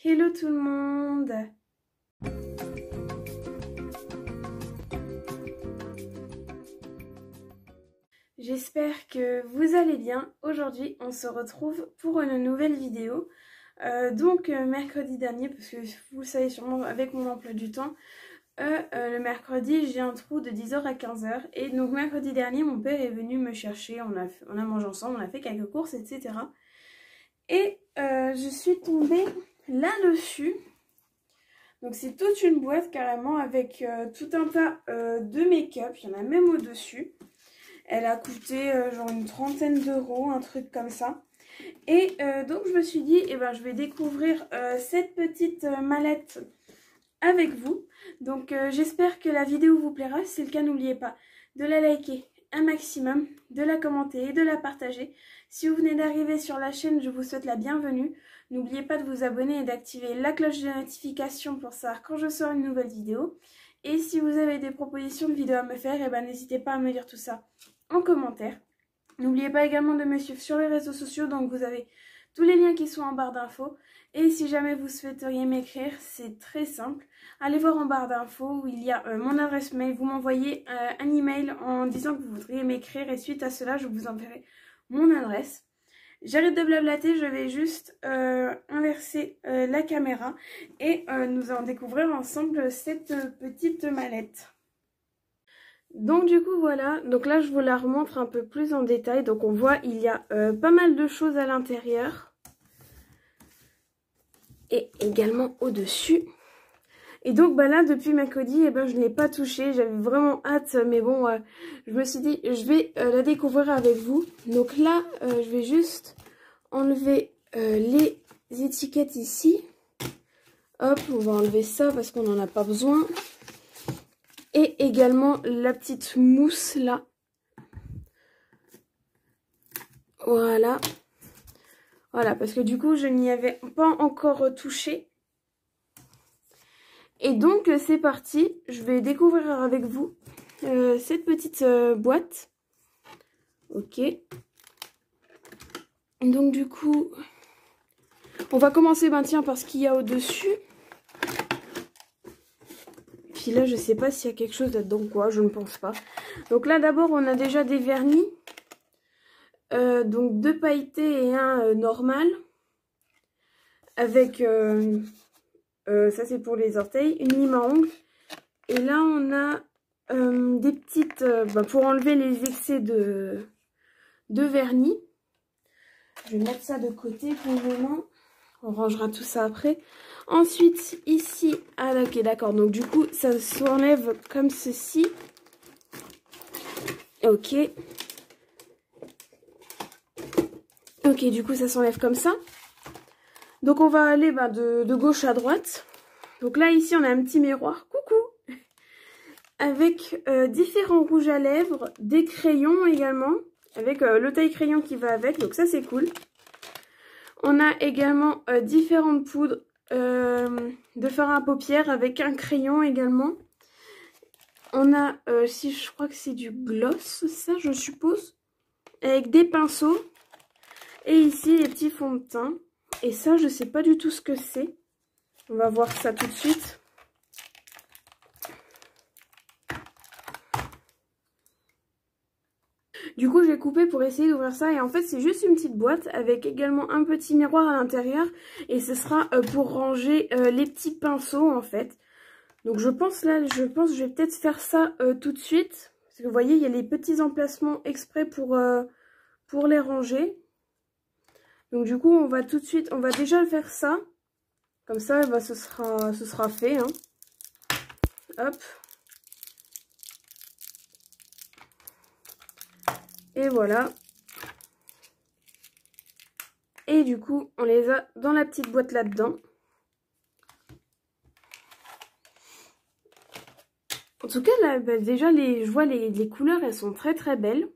Hello tout le monde! J'espère que vous allez bien. Aujourd'hui on se retrouve pour une nouvelle vidéo. Mercredi dernier, parce que vous le savez sûrement avec mon emploi du temps, le mercredi j'ai un trou de 10h à 15h. Et donc mercredi dernier mon père est venu me chercher, on a mangé ensemble, on a fait quelques courses, etc. Et je suis tombée là-dessus. Donc c'est toute une boîte carrément avec tout un tas de make-up, il y en a même au-dessus. Elle a coûté genre une trentaine d'euros, un truc comme ça. Et donc je me suis dit, je vais découvrir cette petite mallette avec vous. Donc j'espère que la vidéo vous plaira. Si c'est le cas, n'oubliez pas de la liker un maximum, de la commenter et de la partager. Si vous venez d'arriver sur la chaîne, je vous souhaite la bienvenue. N'oubliez pas de vous abonner et d'activer la cloche de notification pour savoir quand je sors une nouvelle vidéo. Et si vous avez des propositions de vidéos à me faire, n'hésitez pas à me dire tout ça en commentaire. N'oubliez pas également de me suivre sur les réseaux sociaux, donc vous avez tous les liens qui sont en barre d'infos. Et si jamais vous souhaiteriez m'écrire, c'est très simple. Allez voir en barre d'infos où il y a mon adresse mail. Vous m'envoyez un email en disant que vous voudriez m'écrire et suite à cela, je vous enverrai mon adresse. J'arrête de blablater, je vais juste inverser la caméra et nous allons découvrir ensemble cette petite mallette. Donc du coup voilà, donc là je vous la remontre un peu plus en détail. Donc on voit il y a pas mal de choses à l'intérieur et également au-dessus. Et donc là depuis mercredi je ne l'ai pas touché, j'avais vraiment hâte, mais bon je me suis dit je vais la découvrir avec vous. Donc là je vais juste enlever les étiquettes ici. Hop, on va enlever ça parce qu'on n'en a pas besoin. Et également la petite mousse là. Voilà. Voilà, parce que du coup je n'y avais pas encore touché. Et donc c'est parti, je vais découvrir avec vous cette petite boîte. Ok. Donc du coup, on va commencer par ce qu'il y a au-dessus. Puis là, je sais pas s'il y a quelque chose là-dedans quoi, je ne pense pas. Donc là, d'abord, on a déjà des vernis. Donc 2 pailletés et un normal. Avec, ça c'est pour les orteils, une lime à ongles. Et là, on a des petites, pour enlever les excès de vernis. Je vais mettre ça de côté pour le moment. On rangera tout ça après. Ensuite, ici, ok, d'accord. Donc, du coup, ça s'enlève comme ceci. Ok. Ok, du coup, ça s'enlève comme ça. Donc, on va aller de gauche à droite. Donc là, ici, on a un petit miroir. Coucou! Avec différents rouges à lèvres, des crayons également. Avec le taille-crayon qui va avec. Donc, ça, c'est cool. On a également différentes poudres de fard à paupières avec un crayon également. On a, si je crois que c'est du gloss, ça je suppose, avec des pinceaux. Et ici les petits fonds de teint. Et ça je sais pas du tout ce que c'est. On va voir ça tout de suite. Du coup, j'ai coupé pour essayer d'ouvrir ça. Et en fait, c'est juste une petite boîte avec également un petit miroir à l'intérieur. Et ce sera pour ranger les petits pinceaux, en fait. Donc, je pense que je vais peut-être faire ça tout de suite. Parce que vous voyez, il y a les petits emplacements exprès pour les ranger. Donc, du coup, on va tout de suite, on va déjà faire ça. Comme ça, ce sera fait. Hein. Hop. Et voilà. Et du coup, on les a dans la petite boîte là-dedans. En tout cas, là, déjà, je vois les couleurs, elles sont très très belles.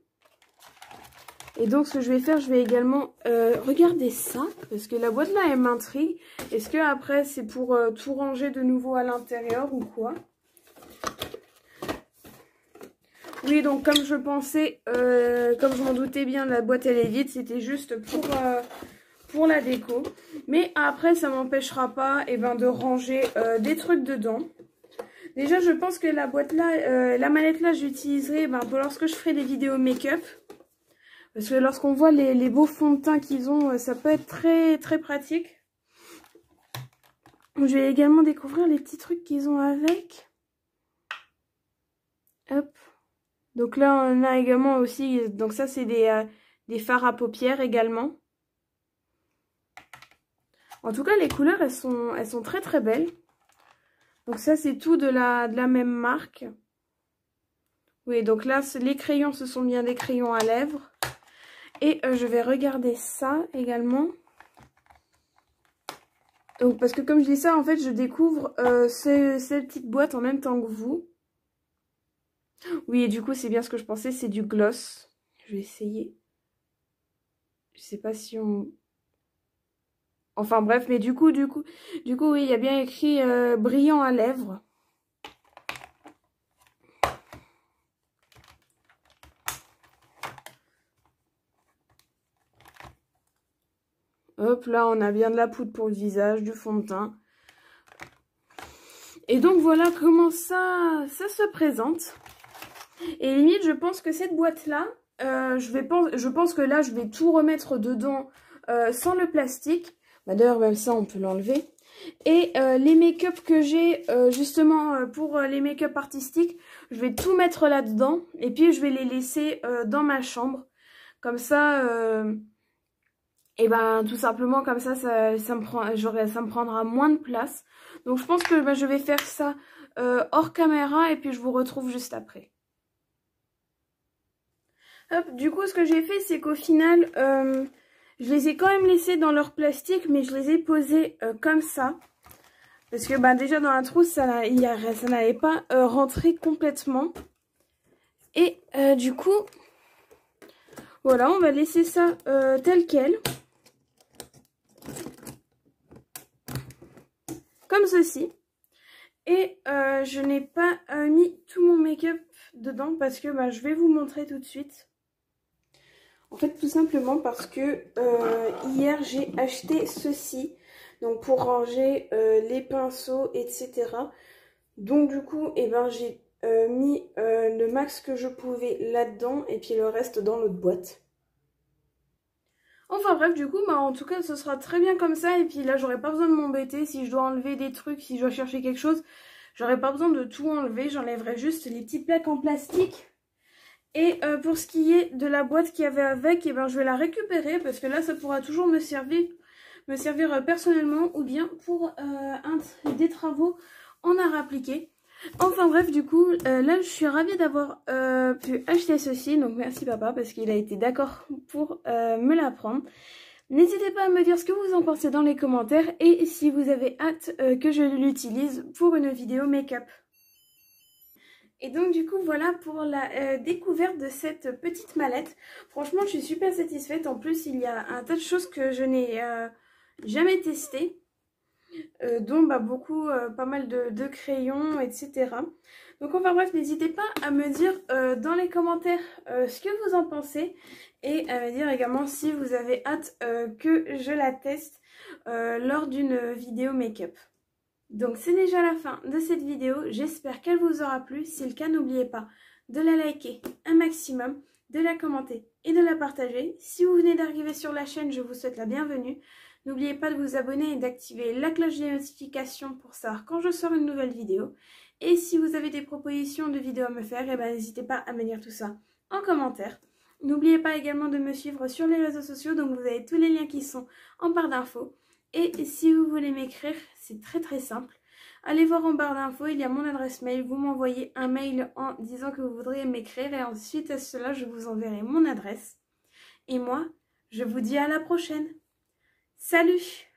Et donc, ce que je vais faire, je vais également regarder ça. Parce que la boîte là, elle m'intrigue. Est-ce que après, c'est pour tout ranger de nouveau à l'intérieur ou quoi? Oui, donc comme je pensais, comme je m'en doutais bien, la boîte elle est vide. C'était juste pour pour la déco. Mais après, ça m'empêchera pas de ranger des trucs dedans. Déjà, je pense que la boîte là, la mallette là, j'utiliserai pour lorsque je ferai des vidéos make-up. Parce que lorsqu'on voit les beaux fonds de teint qu'ils ont, ça peut être très très pratique. Je vais également découvrir les petits trucs qu'ils ont avec. Hop. Donc là, on a également aussi, donc ça c'est des fards à paupières également. En tout cas, les couleurs, elles sont très très belles. Donc ça, c'est tout de la même marque. Oui, donc là, les crayons, ce sont bien des crayons à lèvres. Et je vais regarder ça également. Donc, parce que comme je dis ça, en fait, je découvre cette petite boîte en même temps que vous. Oui, et du coup, c'est bien ce que je pensais, c'est du gloss. Je vais essayer. Je sais pas si on... Enfin bref, mais du coup, oui, il y a bien écrit brillant à lèvres. Hop, là, on a bien de la poudre pour le visage, du fond de teint. Et donc, voilà comment ça se présente. Et limite, je pense que cette boîte-là, je pense que là, je vais tout remettre dedans sans le plastique. D'ailleurs, même ça, on peut l'enlever. Et les make-up que j'ai, justement, pour les make-up artistiques, je vais tout mettre là-dedans. Et puis, je vais les laisser dans ma chambre. Comme ça... Et tout simplement comme ça me prendra moins de place. Donc je pense que je vais faire ça hors caméra et puis je vous retrouve juste après. Hop, du coup ce que j'ai fait c'est qu'au final je les ai quand même laissés dans leur plastique mais je les ai posés comme ça. Parce que déjà dans la trousse ça n'allait pas rentrer complètement. Et du coup voilà, on va laisser ça tel quel. Comme ceci. Et je n'ai pas mis tout mon make-up dedans parce que je vais vous montrer tout de suite. En fait, tout simplement parce que hier j'ai acheté ceci. Donc pour ranger les pinceaux, etc. Donc du coup, j'ai mis le max que je pouvais là-dedans et puis le reste dans l'autre boîte. Enfin bref, du coup, en tout cas, ce sera très bien comme ça. Et puis là, j'aurai pas besoin de m'embêter. Si je dois enlever des trucs, si je dois chercher quelque chose, j'aurai pas besoin de tout enlever. J'enlèverai juste les petits plaques en plastique. Et pour ce qui est de la boîte qu'il y avait avec, je vais la récupérer. Parce que là, ça pourra toujours me servir personnellement ou bien pour des travaux en art appliqué. Enfin bref, du coup, là je suis ravie d'avoir pu acheter ceci. Donc merci papa parce qu'il a été d'accord pour me la prendre. N'hésitez pas à me dire ce que vous en pensez dans les commentaires et si vous avez hâte que je l'utilise pour une vidéo make-up. Et donc du coup voilà pour la découverte de cette petite mallette. Franchement je suis super satisfaite. En plus il y a un tas de choses que je n'ai jamais testées. Dont pas mal de crayons, etc. Donc enfin bref, n'hésitez pas à me dire dans les commentaires ce que vous en pensez et à me dire également si vous avez hâte que je la teste lors d'une vidéo make-up. Donc c'est déjà la fin de cette vidéo, j'espère qu'elle vous aura plu. Si c'est le cas, n'oubliez pas de la liker un maximum, de la commenter et de la partager. Si vous venez d'arriver sur la chaîne, je vous souhaite la bienvenue. N'oubliez pas de vous abonner et d'activer la cloche des notifications pour savoir quand je sors une nouvelle vidéo. Et si vous avez des propositions de vidéos à me faire, n'hésitez pas à me dire tout ça en commentaire. N'oubliez pas également de me suivre sur les réseaux sociaux, donc vous avez tous les liens qui sont en barre d'infos. Et si vous voulez m'écrire, c'est très très simple. Allez voir en barre d'infos, il y a mon adresse mail. Vous m'envoyez un mail en disant que vous voudriez m'écrire et ensuite à cela, je vous enverrai mon adresse. Et moi, je vous dis à la prochaine. Salut!